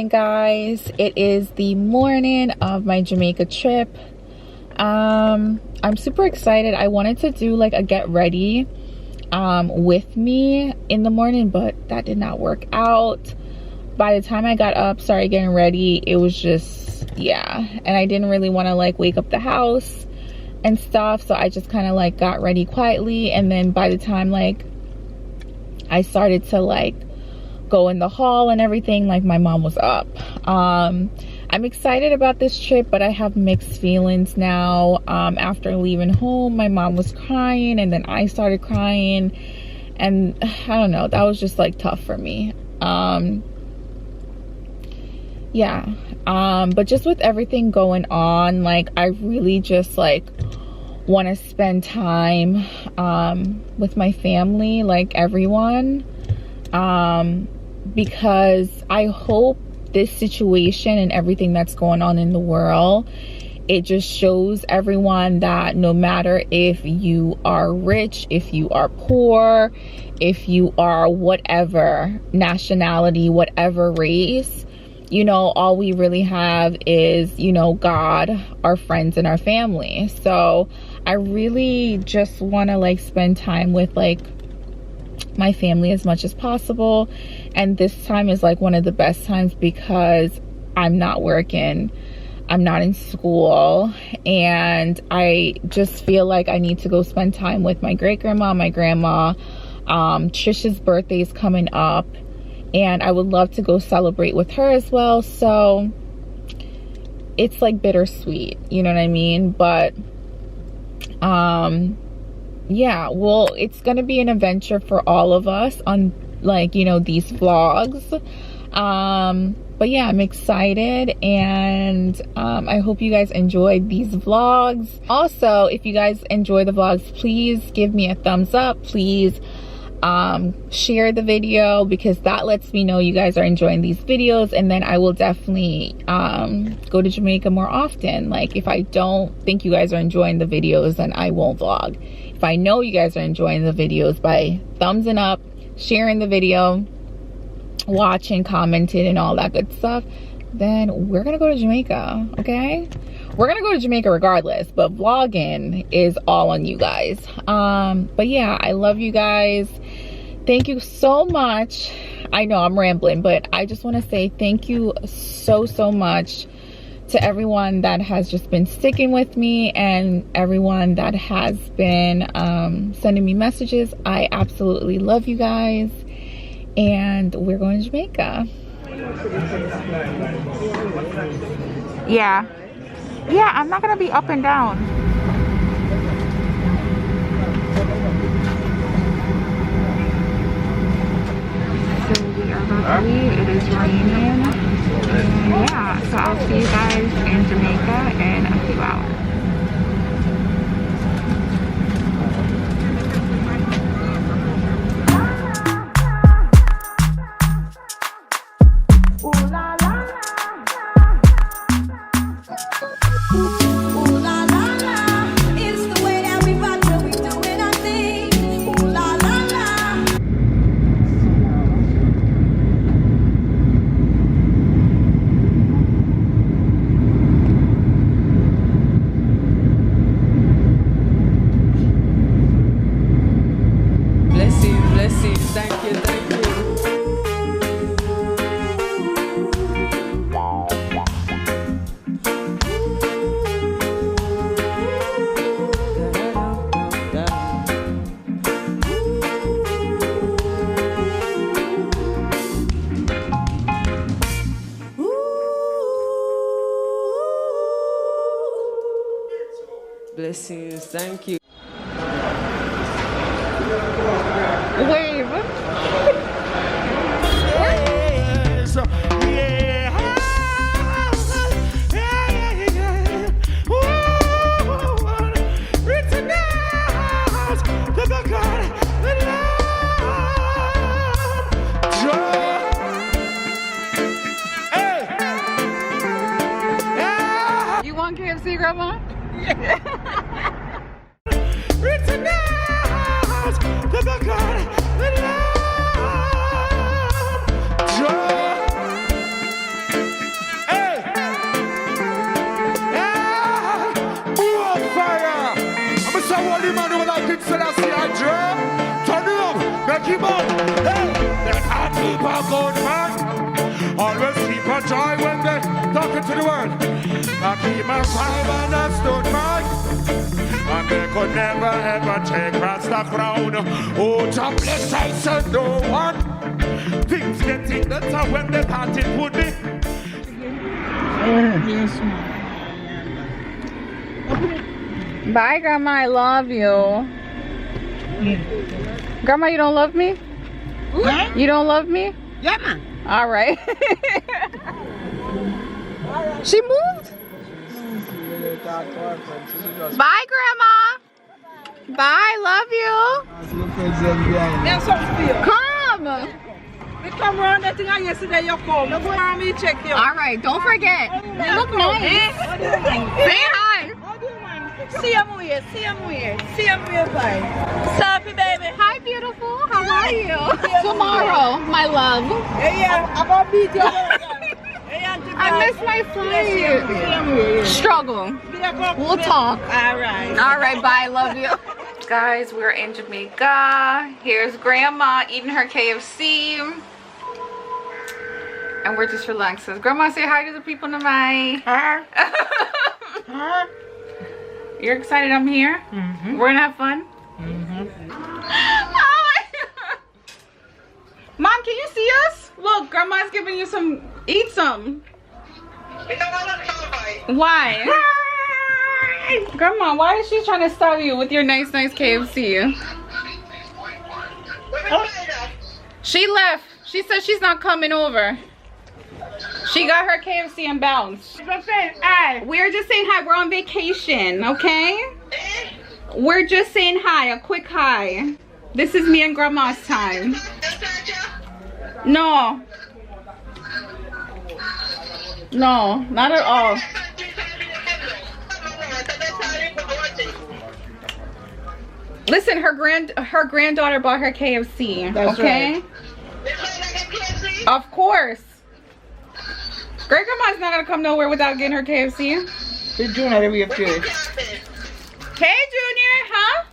morning, guys. It is the morning of my Jamaica trip. I'm super excited. I wanted to do like a get ready with me in the morning, but that did not work out. By the time I got up, started getting ready, it was just, yeah. And I didn't really want to like wake up the house and stuff, so I just kind of like got ready quietly. And then by the time like I started to like go in the hall and everything, like my mom was up. I'm excited about this trip, but I have mixed feelings now. After leaving home, my mom was crying and then I started crying, and I don't know, that was just like tough for me. Yeah, but just with everything going on, like I really just like want to spend time with my family, like everyone, because I hope this situation and everything that's going on in the world, it just shows everyone that no matter if you are rich, if you are poor, if you are whatever nationality, whatever race, you know, all we really have is, you know, God, our friends, and our family. So I really just want to like spend time with like my family as much as possible. And this time is like one of the best times because I'm not working, I'm not in school, and I just feel like I need to go spend time with my great grandma, my grandma. Trisha's birthday is coming up, and I would love to go celebrate with her as well. So it's like bittersweet, you know what I mean? But yeah, well, it's gonna be an adventure for all of us on like, you know, these vlogs. But yeah, I'm excited, and I hope you guys enjoyed these vlogs. Also, if you guys enjoy the vlogs, please give me a thumbs up. Please share the video, because that lets me know you guys are enjoying these videos, and then I will definitely go to Jamaica more often. Like if I don't think you guys are enjoying the videos, then I won't vlog. If I know you guys are enjoying the videos by thumbsing up, sharing the video, watching, commenting, and all that good stuff, then we're gonna go to Jamaica. Okay, we're gonna go to Jamaica regardless, but vlogging is all on you guys. But yeah, I love you guys. Thank you so much. I know I'm rambling, but I just want to say thank you so much to everyone that has just been sticking with me, and everyone that has been sending me messages. I absolutely love you guys, and we're going to Jamaica. Yeah, I'm not gonna be up and down. So we are about to leave. It is raining. And yeah, so I'll see you guys in Jamaica in a few hours. Blessings, thank you. Wave. Yes, yeah. Ooh, written out to the God, the Lamb. Joy. Hey. Yeah. You want KFC, Grandma? Written out to the God, the Someone the man who like it, so I see I drum. Turn it up, make him up. Hey, they can't keep a good man. Always keep a joy when they talking to the world. I keep my five and I stood man. And they could never ever take Rasta crown. Oh, God bless I said no one. Things getting better when they thought it would be. Yes, Bye, Grandma. I love you. Grandma, you don't love me? Huh? You don't love me? Yeah, man. All right. She moved? Bye, Grandma. Bye, love you. There's something for you. Come. We come around that thing yesterday, you come. Look where me check you. All right, don't forget. You look nice. Say hi. See you here, see you here. See you here, bye. Sappy, baby. Hi, beautiful. How are you? Tomorrow, my love. Hey, yeah, I'm gonna beat you. I missed my flight. Struggle. We'll talk. All right. All right, bye. Love you. Guys, we're in Jamaica. Here's Grandma eating her KFC. And we're just relaxing. Grandma, say hi to the people tonight. You're excited I'm here? Mm-hmm. We're gonna have fun? Mm-hmm. Oh my God. Mom, can you see us? Look, Grandma's giving you some, eat some. Why? Grandma, why is she trying to stop you with your nice KFC? She left. She said she's not coming over. She got her KFC and bounced. We're just saying hi. We're on vacation, okay? We're just saying hi, a quick hi. This is me and Grandma's time. No. No, not at all. Listen, her granddaughter bought her KFC. That's okay? Right. Of course. Great grandma's not gonna come nowhere without getting her KFC. Hey, Junior, we have to. Hey, Junior, huh?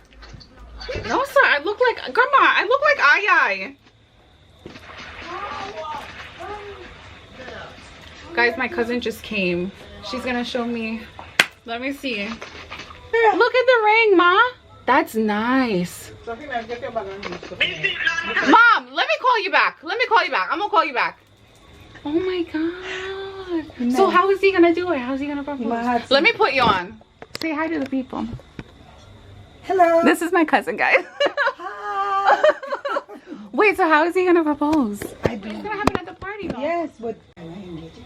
No, sir. I look like grandma. I look like Ai. Guys, my cousin just came. She's gonna show me. Let me see. Look at the ring, Ma. That's nice. Mom, let me call you back. Let me call you back. I'm gonna call you back. Oh my God. No. So how is he gonna do it? How's he gonna propose? Let me put you on. Say hi to the people. Hello. This is my cousin, guys. Hi. Wait, so how is he gonna propose? I do. It's gonna happen at the party, though. Yes, but I'm not engaged.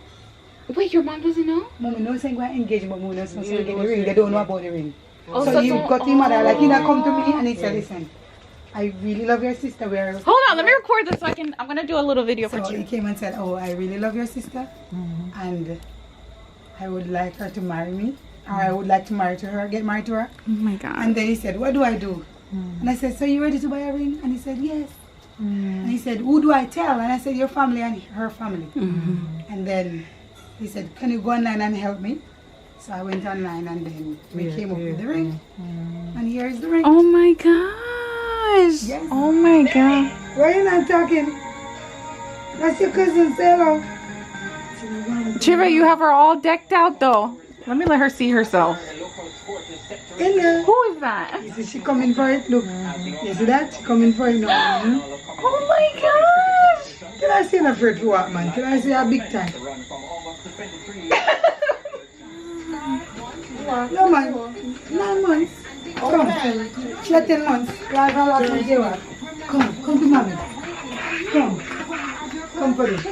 Wait, your mom doesn't know? Mom knows saying we're engaged, but Mom knows not saying the ring. They don't know about the ring. Oh, so you got him mother, like he not come to me and he said, listen, I really love your sister. Hold on, let me record this so I can. I'm gonna do a little video for you. So he came and said, oh, I really love your sister, and I would like her to marry me, or I would like to marry to her, get married to her. Oh my God. And then he said, what do I do? And I said, so you ready to buy a ring? And he said, yes. And he said, who do I tell? And I said, your family and her family. And then he said, can you go online and help me? So I went online and then we came up with the ring. And here is the ring. Oh my gosh. Yes. Oh my God. Why are you not talking? That's your cousin, say hello. Chiva, you have her all decked out though. Let me let her see herself. Hello. Who is that? You see she coming for it? Look. You see that? She coming for it now. Oh my gosh. Can I see an afraid to walk, man? Can I see her big time? No, man. 9 months. Come. She had 10 months. Come to mommy. Come for this.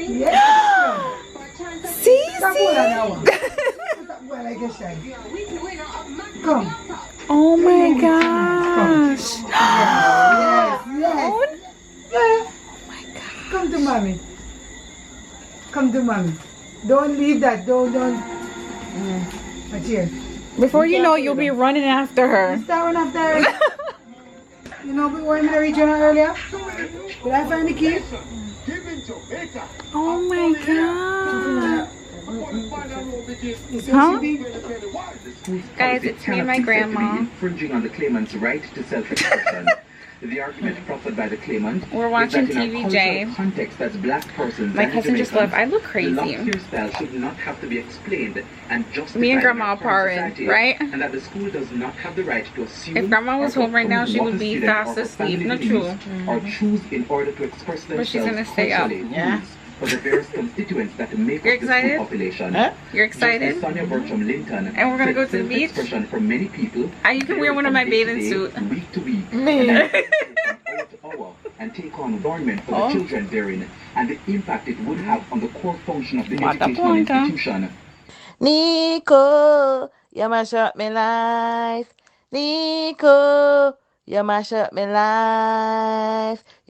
Yes. See? Come. Oh my gosh. Yes. Oh my God. Come to mommy. Come to mommy. Don't leave that. Don't. But here. Before you know, you'll be running after her. Start running after her. You know, we were in the region earlier. Did I find the key? Oh my God. You see Huh? she be? school's Guys, policy it's me and cannot my be said to be grandma. infringing on the claimant's right to self-expression. The argument proffered by the claimant We're watching is that in a TVJ. cultural context as black persons My and cousin just Jamaicans, left. I look the crazy. lock hairstyle should not have to be explained and justified Me and in Grandma our are current partying, society, right? and that the school does not have the right to assume If Grandma was or home right now, propose she what would the be student fast or her asleep. family No, believes true. or choose in order to express But she's gonna themselves stay up. culturally. Yeah. For the various constituents that make You're up the school excited? population. Huh? You're excited? Justice Sonia Bertram Linton And we're gonna said go to the beach? self-expression for many people You can wear one of my varies from bathing day to suit. day, week to week, Me. and from hour to hour, and take on government for Oh. the children therein, and the impact it would have on the core function of the What the educational point, huh? institution. Nico, you mash up my life. Nico, you mash up my life.